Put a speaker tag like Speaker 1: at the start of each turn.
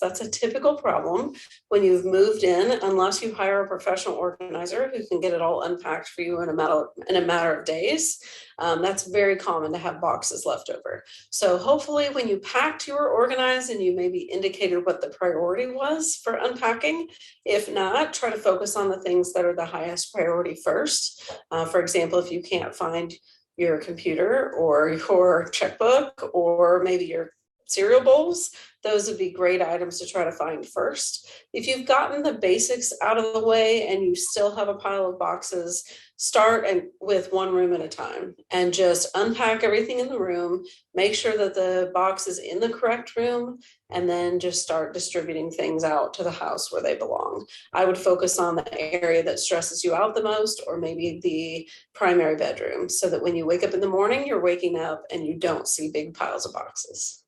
Speaker 1: That's a typical problem when you've moved in, unless you hire a professional organizer who can get it all unpacked for you in a matter of days. That's very common to have boxes left over. So hopefully when you packed, you were organized and you maybe indicated what the priority was for unpacking. If not, try to focus on the things that are the highest priority first. For example, if you can't find your computer or your checkbook or maybe your cereal bowls, those would be great items to try to find first. If you've gotten the basics out of the way and you still have a pile of boxes, start with one room at a time and just unpack everything in the room, make sure that the box is in the correct room, and then just start distributing things out to the house where they belong. I would focus on the area that stresses you out the most, or maybe the primary bedroom, so that when you wake up in the morning, you're waking up and you don't see big piles of boxes.